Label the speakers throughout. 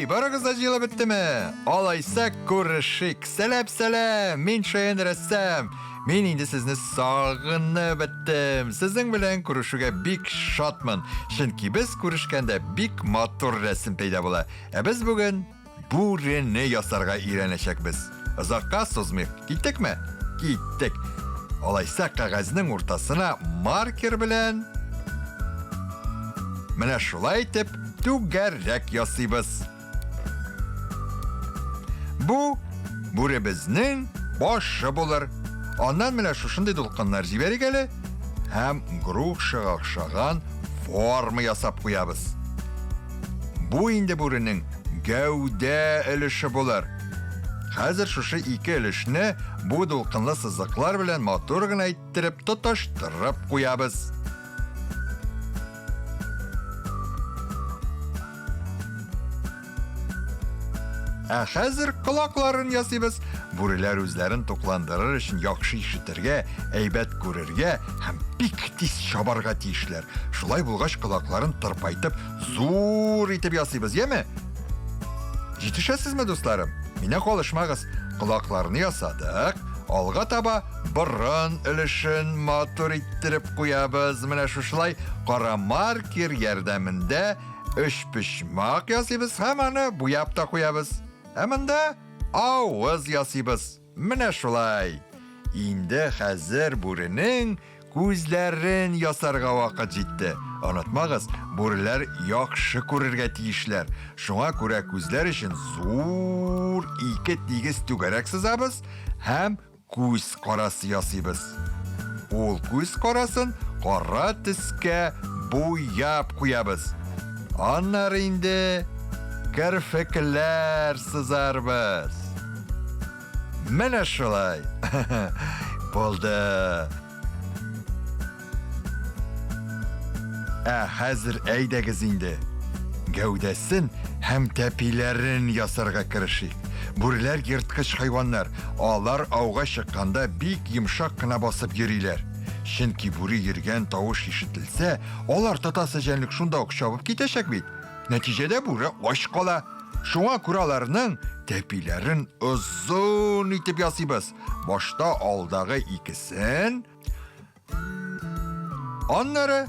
Speaker 1: Барыгыз да җыелып беттеме? Алайса күрешик. Сәлам. Мин Шаян рәссам. Мин инде сезне сагынып беттем. Сезнең белән күрешүгә бик шатмын. Чөнки без күрешкәндә бик матур рәсем пәйда була. Ә без бүген бүрене ясарга өйрәнәчәкбез. Озакка сузмыйк. Киттекме? Киттек. Алайса кагазның уртасына маркер белән менә шулай итеп түгәррәк ясыйбыз. Бу бүребезнең башы булыр. Аннан менә шушындый дулкыннар җибәрик әле һәм грушага охшаган форма ясап куябыз. Бу инде бүренең гәүдә өлеше булыр. Хәзер шушы ике өлешне бу дулкынлы сызыклар белән матур гына иттереп тоташтырып куябыз. Ә хәзер колакларын ясыйбыз. Бүреләр үзләрен тукландырыр өчен яхшы ишетергә, әйбәт күрергә һәм бик тиз чабарга тиешләр. Шулай булгач колакларын тырпайтып, зур итеп ясыйбыз, яме? Җитешәсезме, дусларым? Мине калышмагыз. Колакларны ясадык. Алга таба борын өлешен матур иттереп куябыз. Менә шушылай кара маркер ярдәмендә өчпочмак ясыйбыз һәм аны буяп та куябыз. Ә монда авыз ясыйбыз. Менә шулай. Инде хәзер бүренең күзләрен ясарга вакыт җитте. Онытмагыз, бүреләр яхшы күрергә тиешләр. Шуңа күрә күзләр өчен зур ике тигез түгәрәк сызабыз һәм күз карасы ясыйбыз. Ул күз карасын кара төскә буяп куябыз. Аннары инде кәрфекләр сызарбыз. Менә шулай. Булды. Хәзер әйдәгез инде. Гәүдәсен һәм тәпиләрен ясарга керешик. Бүреләр йырткыч хайваннар. Алар ауга чыкканда бик йомшак кына басып йөриләр. Чөнки бүре йөргән тавыш ишетелсә, алар татасы җәнлек шунда ук чабып китәчәк бит. Нәтиҗәдә бүре ач кала. Шуңа күрә аларның тәпиләрен озын итеп ясыйбыз. Башта алдагы икесен, аннары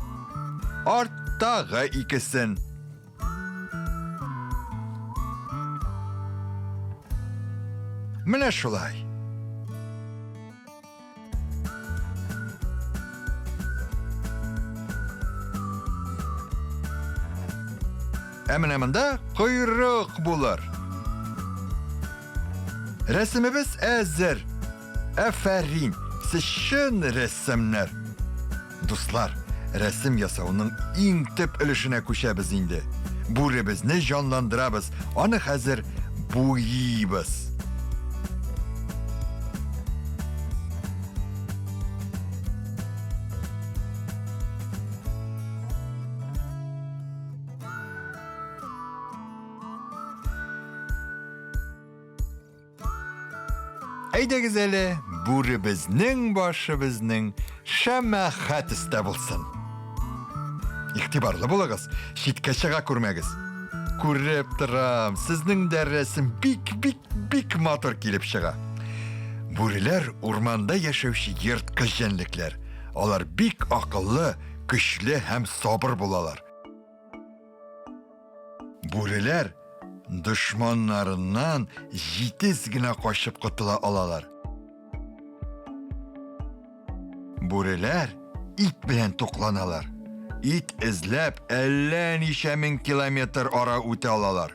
Speaker 1: арттагы икесен. Менә шулай. Менә монда койрык булыр. Рәсемебез әзер. Афәрин, сез чын рәссамнар. Дуслар, рәсем ясауның иң төп өлешенә күчәбез инде. Бүребезне җанландырабыз, аны хәзер буйыйбыз. Әйдәгез әле, бүребезнең башыбызның шәмәхәт истә булсын. Игътибарлы булыгыз, читкә чыга күрмәгез. Күреп торам, сезнең дә рәсем бик матур килеп чыга. Бүреләр урманда яшәүче йырткыч җәнлекләр. Алар бик акыллы, көчле һәм сабыр булалар. Бүреләр дошманнарыннан җитез генә качып котыла алалар. Бүреләр ит белән тукланалар. Ит эзләп әллә ничә мең километр ара үтә алалар.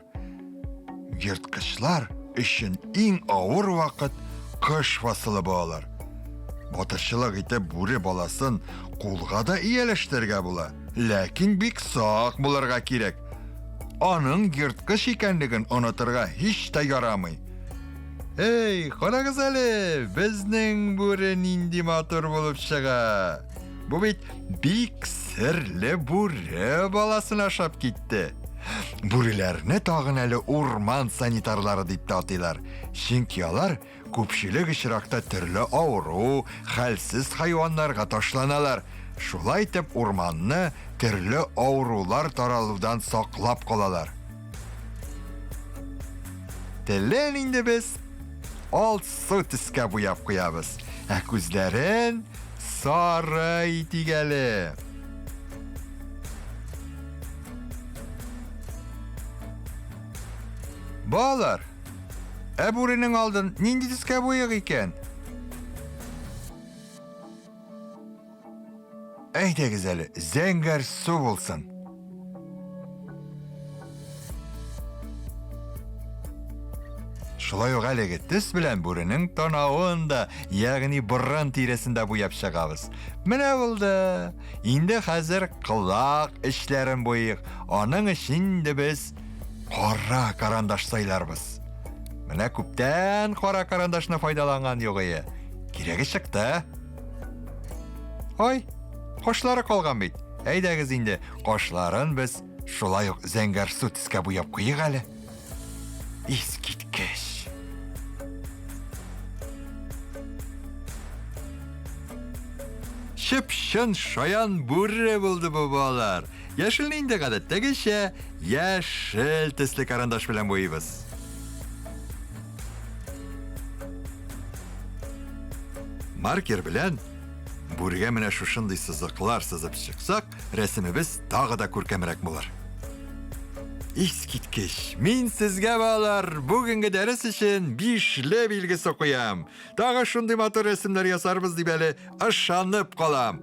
Speaker 1: Йырткычлар өчен иң авыр вакыт кыш фасылы булалар. Батырчылык итеп бүре баласын кулга да ияләштергә була, ләкин бик сак булырга кирәк. Аның йырткыч икәнлеген онытырга һич тә ярамый. Эй, карагыз әле, безнең бүре нинди матур булып чыга. Бу бит бик серле бүре баласын ашап китте. Бүреләрне тагын әле урман санитарлары дип татыйлар. Чөнки алар күпчелек очракта төрле авыру, хәлсез хайваннарга ташланалар. Шулай итеп урманны төрле авырулар таралудан саклап калалар. Телен инде без ал су төскә буяп куябыз. Күзләрен сары итик әле. Балалар, бүренең алдын нинди төскә буяк икән? Әйдәгез әле, зәңгәр су булсын. Шулай ук әлеге төс белән бүренең танавын да, ягъни борын тиресендә буяп чыгабыз. Менә булды. Инде хәзер кылак эшләрен буяк. Аның өчен дә без кара карандаш сайларбыз. Менә күптән кара карандашны файдаланган юк ие. Кирәге чыкты. Ой, кошлары калган бит. Әйдәгез инде, кошларын без шулай ук зәңгәр су төскә буяп куйык әле. Искиткеч. Шыпшын шаян бүре булды бу балалар. Яшелне инде гадәттәгечә яшел төсле карандаш белән буйыбыз. Маркер белән бүрегә менә шушындый сызыклар сызып чыксак, рәсемебез тагы да күркәмрәк булыр. Искиткеч, мин сезгә балалар бүгенге дәрес өчен 5ле билге куям. Тагы шундый матур рәсемнәр ясарбыз дип әле ышанып калам.